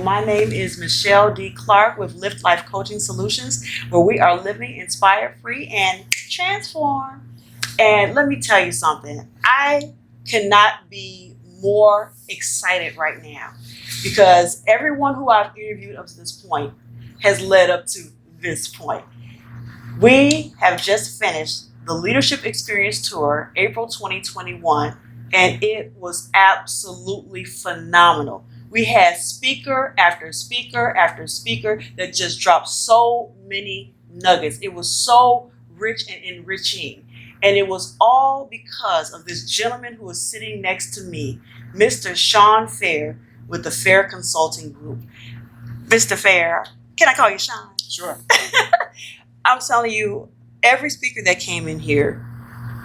my name is Michelle D. Clark with Lift Life Coaching Solutions, where we are living inspired, free, and transformed. And let me tell you something, I cannot be more excited right now because everyone who I've interviewed up to this point has led up to this point. We have just finished the Leadership Experience Tour, April 2021, and it was absolutely phenomenal. We had speaker after speaker after speaker that just dropped so many nuggets. It was so rich and enriching. And it was all because of this gentleman who was sitting next to me, Mr. Shawn Fair with the Fair Consulting Group. Mr. Fair, can I call you Shawn? Sure. I'm telling you, every speaker that came in here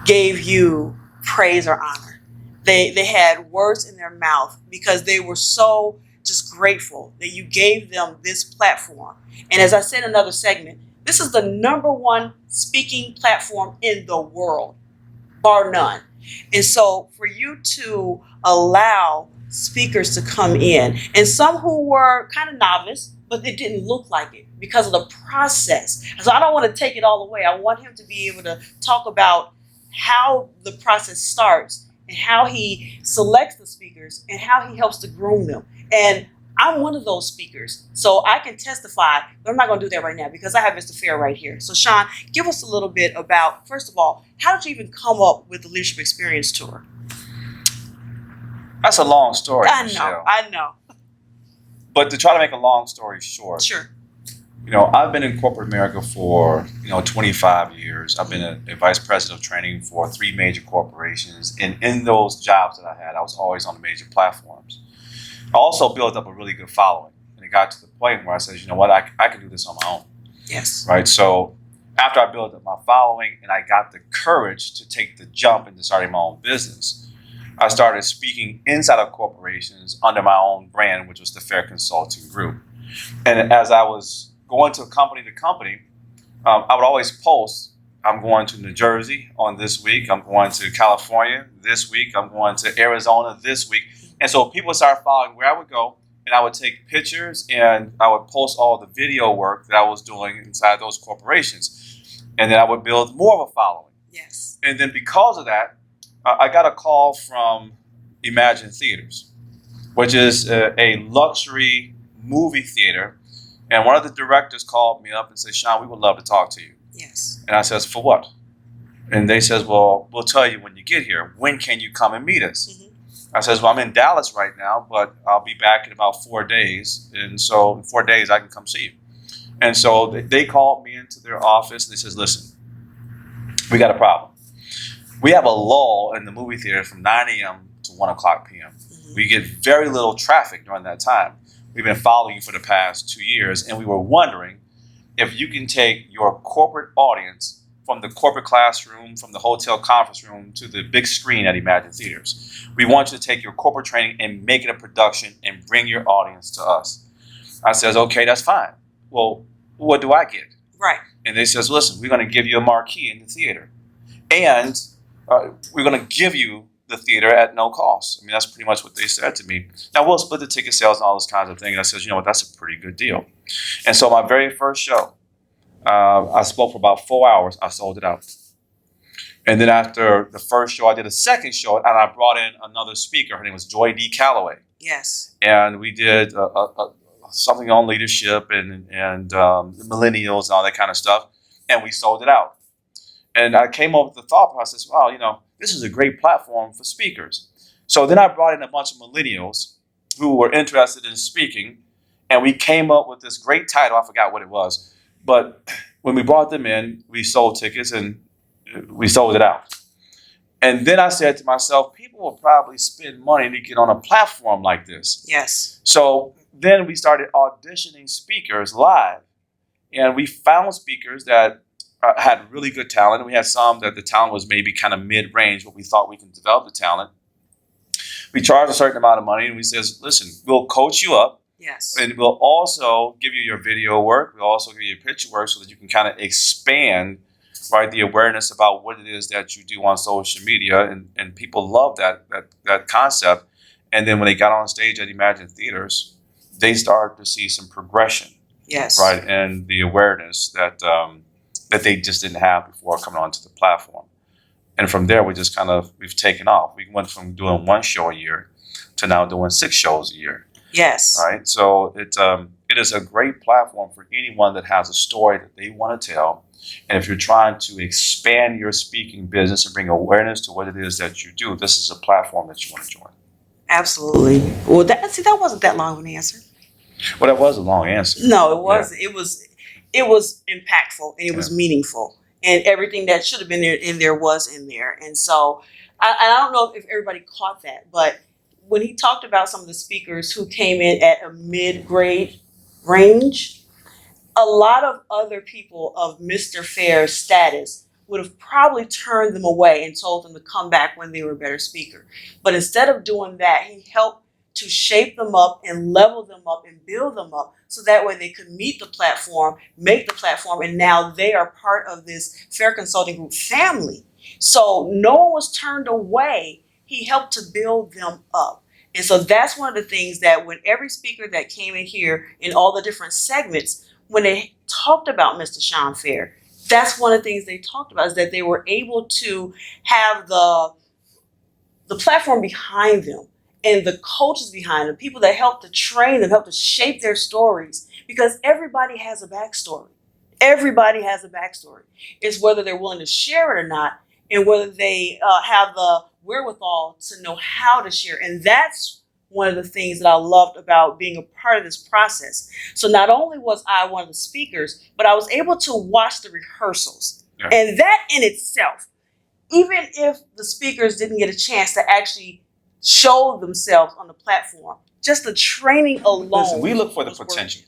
gave you praise or honor. They had words in their mouth because they were so just grateful that you gave them this platform. And as I said in another segment, this is the number one speaking platform in the world, bar none. And so for you to allow speakers to come in, and some who were kind of novice, but it didn't look like it because of the process. So I don't want to take it all away. I want him to be able to talk about how the process starts and how he selects the speakers and how he helps to groom them. And I'm one of those speakers, so I can testify, but I'm not going to do that right now because I have Mr. Fair right here. So Shawn, give us a little bit about, first of all, how did you even come up with the Leadership Experience Tour? That's a long story, Michelle. I know. But to try to make a long story short, Sure. I've been in corporate America for, 25 years. I've been a vice president of training for 3 major corporations. And in those jobs that I had, I was always on the major platforms. I also built up a really good following. And it got to the point where I said, you know what, I can do this on my own. Yes. Right? So after I built up my following and I got the courage to take the jump into starting my own business, I started speaking inside of corporations under my own brand, which was the Fair Consulting Group. And as I was going to company, I would always post, I'm going to New Jersey on this week, I'm going to California this week, I'm going to Arizona this week. And so people started following where I would go, and I would take pictures and I would post all the video work that I was doing inside those corporations. And then I would build more of a following. Yes. And then because of that, I got a call from Imagine Theaters, which is a luxury movie theater. And one of the directors called me up and said, Shawn, we would love to talk to you. Yes. And I says, for what? And they says, well, we'll tell you when you get here. When can you come and meet us? Mm-hmm. I says, well, I'm in Dallas right now, but I'll be back in about 4 days. And so in 4 days, I can come see you. And so they called me into their office and they says, listen, we got a problem. We have a lull in the movie theater from 9 a.m. to 1 o'clock p.m. Mm-hmm. We get very little traffic during that time. We've been following you for the past 2 years, and we were wondering if you can take your corporate audience from the corporate classroom, from the hotel conference room to the big screen at Imagine Theaters. We want you to take your corporate training and make it a production and bring your audience to us. I says, okay, that's fine. Well, what do I get? Right. And they says, listen, we're going to give you a marquee in the theater. And we're going to give you the theater at no cost. I mean, that's pretty much what they said to me. Now, we'll split the ticket sales and all those kinds of things. And I said, you know what, that's a pretty good deal. And so my very first show, I spoke for about 4 hours. I sold it out. And then after the first show, I did a second show, and I brought in another speaker. Her name was Joy D. Calloway. Yes. And we did something on leadership and millennials and all that kind of stuff. And we sold it out. And I came up with the thought process, wow, this is a great platform for speakers. So then I brought in a bunch of millennials who were interested in speaking, and we came up with this great title. I forgot what it was. But when we brought them in, we sold tickets and we sold it out. And then I said to myself, people will probably spend money to get on a platform like this. Yes. So then we started auditioning speakers live. And we found speakers that had really good talent. We had some that the talent was maybe kind of mid-range, but we thought we can develop the talent. We charged a certain amount of money, and we says, listen, we'll coach you up. Yes. And we'll also give you your video work. We'll also give you your picture work so that you can kind of expand, right, the awareness about what it is that you do on social media. And people love that concept. And then when they got on stage at Imagine Theaters, they start to see some progression, Yes. right, and the awareness that that they just didn't have before coming onto the platform. And from there, we've taken off. We went from doing one show a year to now doing 6 shows a year. Yes. Right. So it is a great platform for anyone that has a story that they want to tell. And if you're trying to expand your speaking business and bring awareness to what it is that you do, this is a platform that you want to join. Absolutely. Well, that wasn't that long of an answer. Well, that was a long answer. No, it wasn't. It was impactful and it was Yeah. meaningful, and everything that should have been in there was in there. And so I don't know if everybody caught that, but when he talked about some of the speakers who came in at a mid-grade range, a lot of other people of Mr. Fair status would have probably turned them away and told them to come back when they were a better speaker. But instead of doing that, he helped to shape them up and level them up and build them up so that way they could meet the platform, make the platform, and now they are part of this Fair Consulting Group family. So no one was turned away. He helped to build them up. And so that's one of the things that when every speaker that came in here in all the different segments, when they talked about Mr. Shawn Fair, that's one of the things they talked about, is that they were able to have the platform behind them and the coaches behind them, people that help to train them, help to shape their stories, because everybody has a backstory. Everybody has a backstory. It's whether they're willing to share it or not, and whether they have the wherewithal to know how to share. And that's one of the things that I loved about being a part of this process. So not only was I one of the speakers, but I was able to watch the rehearsals. Yeah. And that in itself, even if the speakers didn't get a chance to actually show themselves on the platform, just the training alone. Listen, we look for the potential.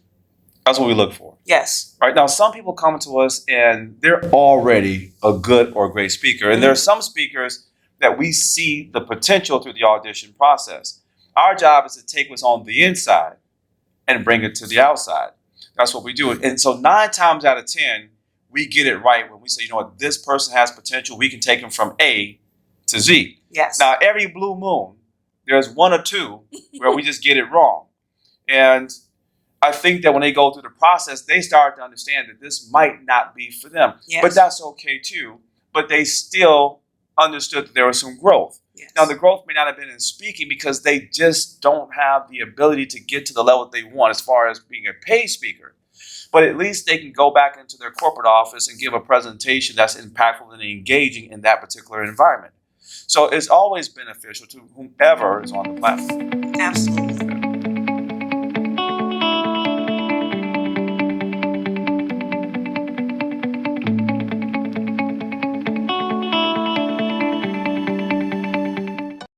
That's what we look for. Yes. Right now, some people come to us and they're already a good or great speaker. And there are some speakers that we see the potential through the audition process. Our job is to take what's on the inside and bring it to the outside. That's what we do. And so 9 times out of 10, we get it right when we say, you know what, this person has potential. We can take them from A to Z. Yes. Now, every blue moon, there's 1 or 2 where we just get it wrong. And I think that when they go through the process, they start to understand that this might not be for them. Yes. But that's okay too. But they still understood that there was some growth. Yes. Now, the growth may not have been in speaking because they just don't have the ability to get to the level they want as far as being a paid speaker. But at least they can go back into their corporate office and give a presentation that's impactful and engaging in that particular environment. So it's always beneficial to whomever is on the platform. Absolutely.